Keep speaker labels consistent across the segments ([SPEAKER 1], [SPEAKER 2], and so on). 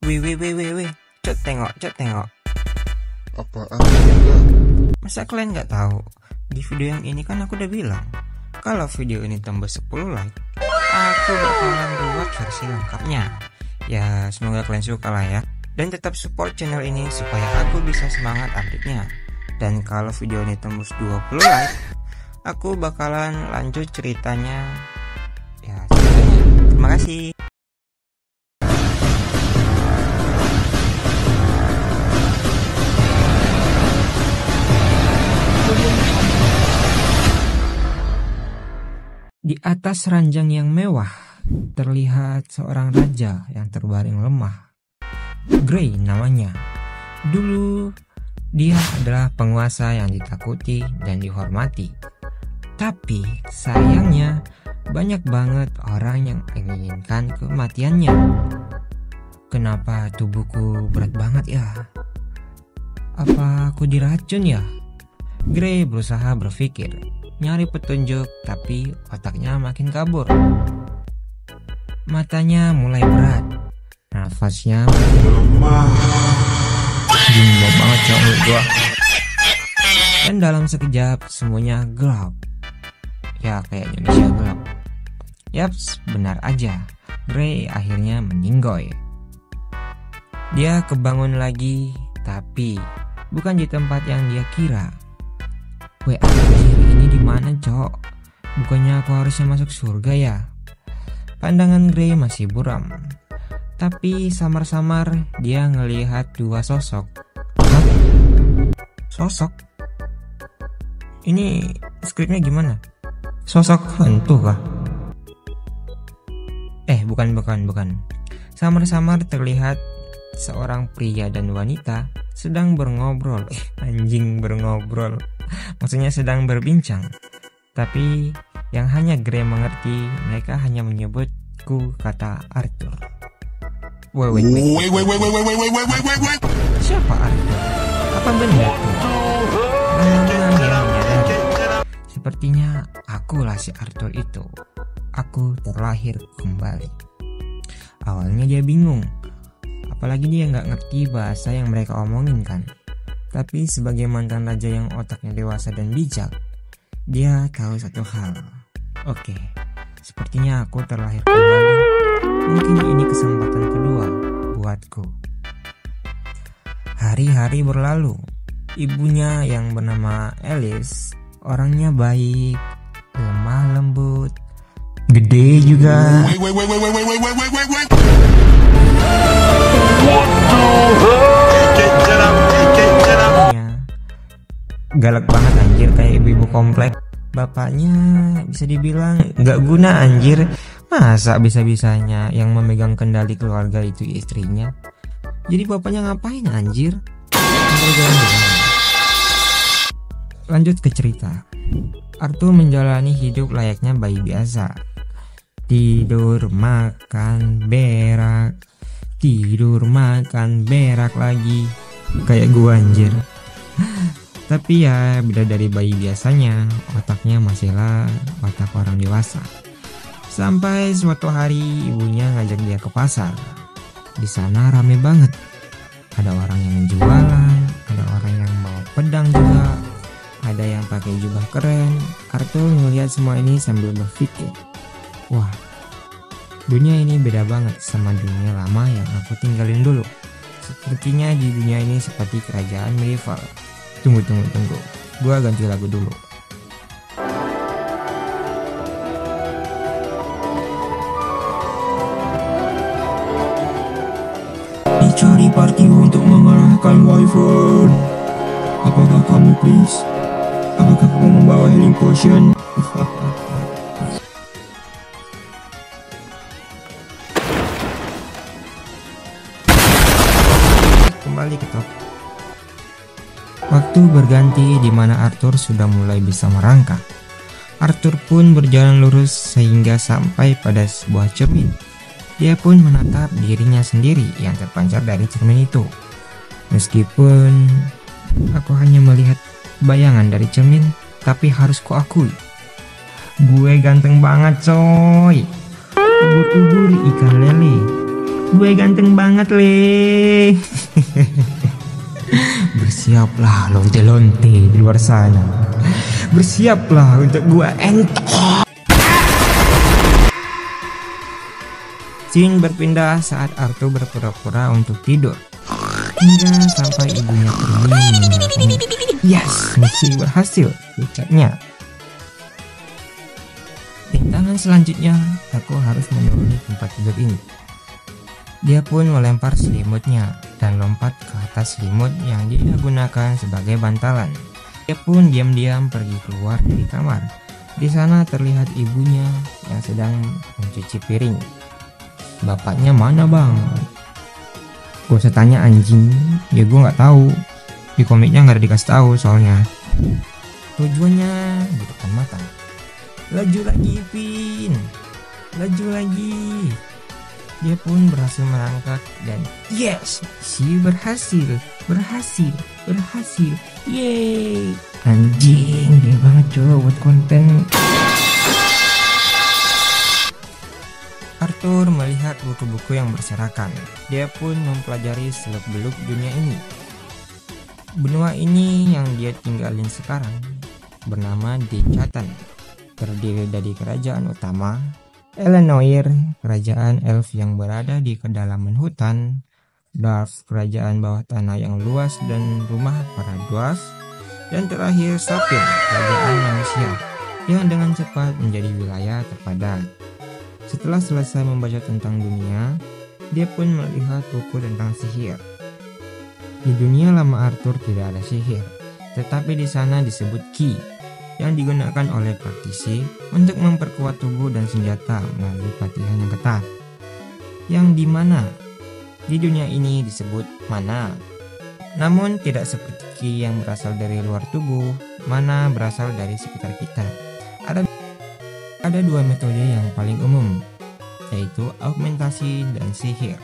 [SPEAKER 1] Wih, Cok tengok.
[SPEAKER 2] Apaan juga?
[SPEAKER 1] Masa kalian nggak tahu? Di video yang ini kan aku udah bilang, kalau video ini tembus 10 like, aku bakalan buat versi lengkapnya. Ya, semoga kalian suka lah ya. Dan tetap support channel ini supaya aku bisa semangat update-nya. Dan kalau video ini tembus 20 like, aku bakalan lanjut ceritanya. Terima kasih. Di atas ranjang yang mewah, terlihat seorang raja yang terbaring lemah. Grey namanya. Dulu, dia adalah penguasa yang ditakuti dan dihormati. Tapi, sayangnya, banyak banget orang yang menginginkan kematiannya. Kenapa tubuhku berat banget ya? Apa aku diracun ya? Grey berusaha berpikir, nyari petunjuk, tapi otaknya makin kabur. Matanya mulai berat, nafasnya makin lemah. Gimana banget cowok gua. Dan dalam sekejap semuanya gelap. Ya kayak Indonesia gelap. Yaps, benar aja. Grey akhirnya meninggoy. Dia kebangun lagi, tapi bukan di tempat yang dia kira. Anjir, ini di mana, Cok? Bukannya aku harusnya masuk surga ya? Pandangan Grey masih buram. Tapi samar-samar dia ngelihat dua sosok. Hah? Sosok? Ini skripnya gimana? Sosok hantu kah? Bukan. Samar-samar terlihat seorang pria dan wanita sedang berngobrol. Anjing, berngobrol. Maksudnya sedang berbincang. Tapi yang hanya Grey mengerti, mereka hanya menyebutku kata Arthur. Wait. Siapa Arthur? Apa benar tuh? Sepertinya akulah si Arthur itu. Aku terlahir kembali. Awalnya dia bingung, apalagi dia nggak ngerti bahasa yang mereka omongin kan. Tapi sebagai mantan raja yang otaknya dewasa dan bijak, dia tahu satu hal. Oke, sepertinya aku terlahir kembali. Mungkin ini kesempatan kedua buatku. Hari-hari berlalu. Ibunya yang bernama Alice, orangnya baik, lemah lembut, gede juga. Galak banget anjir, kayak ibu-ibu komplek. Bapaknya bisa dibilang gak guna anjir. Masa bisa-bisanya yang memegang kendali keluarga itu istrinya? Jadi bapaknya ngapain anjir? Lanjut ke cerita. Arthur menjalani hidup layaknya bayi biasa. Tidur, makan, berak. Tidur, makan, berak lagi. Kayak gua anjir. Tapi ya beda dari bayi biasanya, otaknya masihlah otak orang dewasa. Sampai suatu hari ibunya ngajak dia ke pasar. Di sana rame banget. Ada orang yang jualan, ada orang yang bawa pedang juga, ada yang pakai jubah keren. Arthur ngelihat semua ini sambil berpikir, wah, dunia ini beda banget sama dunia lama yang aku tinggalin dulu. Sepertinya di dunia ini seperti kerajaan medieval. Tunggu. Gua ganti lagu dulu. Dicari party untuk mengalahkan Wyvern. Apakah kamu please? Apakah kamu membawa healing potion? Kembali ke top. Waktu berganti di mana Arthur sudah mulai bisa merangkak. Arthur pun berjalan lurus sehingga sampai pada sebuah cermin. Dia pun menatap dirinya sendiri yang terpancar dari cermin itu. Meskipun aku hanya melihat bayangan dari cermin, tapi harus kuakui, gue ganteng banget coy. Ubur-ubur ikan lele, Gue ganteng banget, Le. Bersiaplah lonte-lonte di luar sana. Bersiaplah untuk gue entok. Scene berpindah saat Arthur berpura-pura untuk tidur hingga sampai ibunya pergi meninggalkannya. Yes, misi berhasil, ucapnya. Rintangan selanjutnya, aku harus menuruni tempat tidur ini. Dia pun melempar selimutnya dan lompat ke atas selimut yang dia gunakan sebagai bantalan. Dia pun diam-diam pergi keluar dari kamar. Di sana terlihat ibunya yang sedang mencuci piring. Bapaknya mana, Bang? Gue usah tanya anjing. Ya gue nggak tahu. Di komiknya nggak ada dikasih tahu soalnya. Tujuannya di depan mata. Laju lagi, Pin. Laju lagi. Dia pun berhasil merangkak dan yes, si berhasil. Yeay. Anjing, dia banget coba buat konten. Arthur melihat buku-buku yang berserakan. Dia pun mempelajari seluk-beluk dunia ini. Benua ini yang dia tinggalin sekarang bernama Dechatan. Terdiri dari kerajaan utama Elenoir, kerajaan elf yang berada di kedalaman hutan, Dwarf, kerajaan bawah tanah yang luas dan rumah para dwarf, dan terakhir Sapir, kerajaan manusia yang dengan cepat menjadi wilayah terpadat. Setelah selesai membaca tentang dunia, dia pun melihat buku tentang sihir. Di dunia lama Arthur tidak ada sihir, tetapi di sana disebut Ki, yang digunakan oleh praktisi untuk memperkuat tubuh dan senjata melalui pelatihan yang ketat. Yang dimana di dunia ini disebut mana. Namun tidak seperti Ki yang berasal dari luar tubuh, mana berasal dari sekitar kita. Ada dua metode yang paling umum, yaitu augmentasi dan sihir.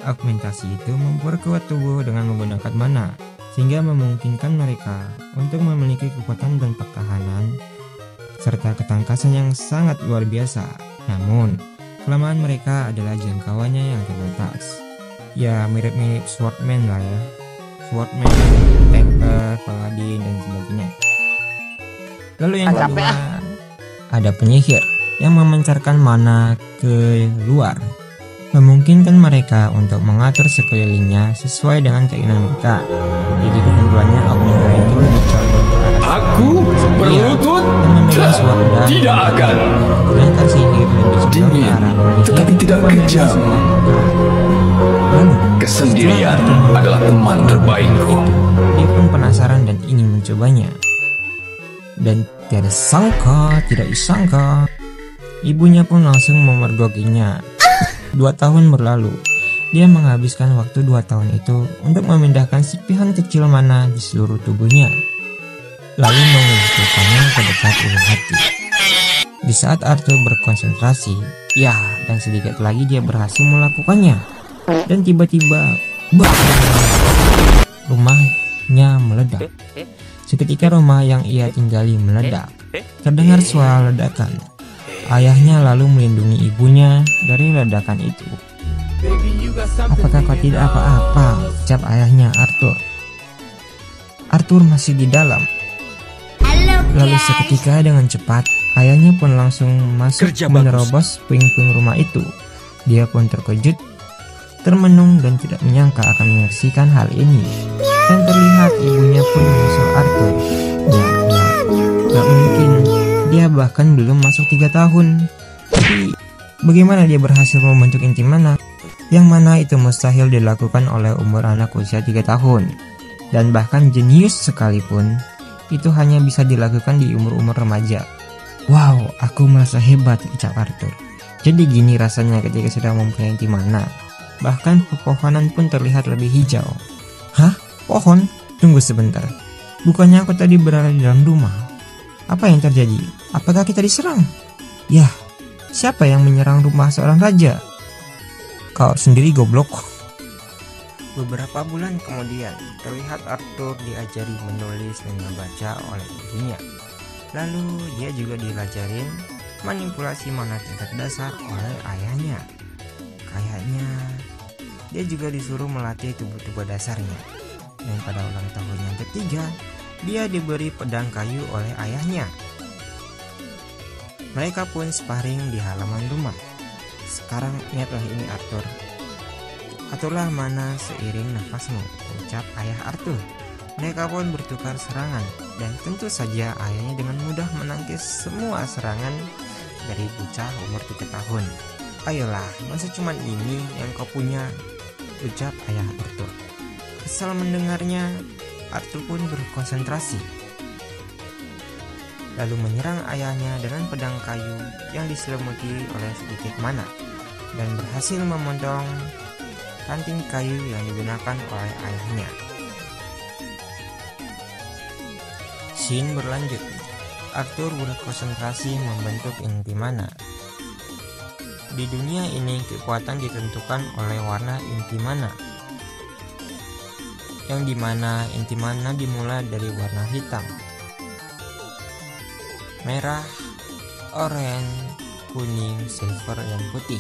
[SPEAKER 1] Augmentasi itu memperkuat tubuh dengan menggunakan mana, sehingga memungkinkan mereka untuk memiliki kekuatan dan pertahanan, serta ketangkasan yang sangat luar biasa. Namun, kelemahan mereka adalah jangkauannya yang terbatas. Ya, mirip-mirip Swordman lah ya. Swordman, Tanker, Paladin, dan sebagainya. Lalu yang kedua, ada penyihir yang memancarkan mana ke luar, memungkinkan mereka untuk mengatur sekelilingnya sesuai dengan keinginan mereka. Jadi kesimpulannya augmentasi itu lebih condong ke arah
[SPEAKER 2] aku berlutut
[SPEAKER 1] dan memegang suara
[SPEAKER 2] tidak akan.
[SPEAKER 1] Sedangkan sihir lebih condong ke arah
[SPEAKER 2] Tetapi tidak kejam.
[SPEAKER 1] Lalu
[SPEAKER 2] Kesendirian adalah teman terbaikku.
[SPEAKER 1] dia pun penasaran dan ingin mencobanya. Dan tidak disangka, ibunya pun langsung memergokinya. 2 tahun berlalu. Dia menghabiskan waktu 2 tahun itu untuk memindahkan serpihan kecil mana di seluruh tubuhnya, lalu mengumpulkannya ke dekat ulu hati. Di saat Arthur berkonsentrasi, dan sedikit lagi dia berhasil melakukannya. Dan tiba-tiba, rumahnya meledak. Seketika rumah yang ia tinggali meledak. Terdengar suara ledakan. Ayahnya lalu melindungi ibunya dari ledakan itu. Apakah kau tidak apa-apa? Ucap ayahnya Arthur. Arthur masih di dalam. Lalu seketika dengan cepat, ayahnya pun langsung masuk menerobos puing-puing rumah itu. Dia pun terkejut, termenung dan tidak menyangka akan menyaksikan hal ini. Dan terlihat ibunya pun menyusul Arthur. Gak mungkin. Dia bahkan belum masuk 3 tahun. Tapi bagaimana dia berhasil membentuk inti mana? Yang mana itu mustahil dilakukan oleh umur anak usia 3 tahun. Dan bahkan jenius sekalipun, itu hanya bisa dilakukan di umur-umur remaja. Wow, aku merasa hebat, ucap Arthur. Jadi gini rasanya ketika sudah mempunyai inti mana. Bahkan pepohonan pun terlihat lebih hijau. Hah? Pohon? Tunggu sebentar. Bukannya aku tadi berada di dalam rumah? Apa yang terjadi? Apakah kita diserang? Yah, siapa yang menyerang rumah seorang raja? Kau sendiri goblok. Beberapa bulan kemudian, terlihat Arthur diajari menulis dan membaca oleh ibunya. Lalu dia juga diajarin manipulasi mana tingkat dasar oleh ayahnya. Kayaknya Dia juga disuruh melatih tubuh-tubuh dasarnya. Dan pada ulang tahun yang ketiga, dia diberi pedang kayu oleh ayahnya. Mereka pun sparring di halaman rumah. Sekarang ingatlah ini Arthur. Aturlah mana seiring nafasmu, ucap ayah Arthur. Mereka pun bertukar serangan, dan tentu saja ayahnya dengan mudah menangkis semua serangan dari bocah umur 3 tahun. Ayolah, masa cuman ini yang kau punya, ucap ayah Arthur. Kesal mendengarnya, Arthur pun berkonsentrasi, lalu menyerang ayahnya dengan pedang kayu yang diselimuti oleh sedikit mana, dan berhasil memotong ranting kayu yang digunakan oleh ayahnya. Scene berlanjut. Arthur berkonsentrasi membentuk inti mana. Di dunia ini kekuatan ditentukan oleh warna inti mana, yang dimana inti mana dimulai dari warna hitam, merah, oranye, kuning, silver, dan putih.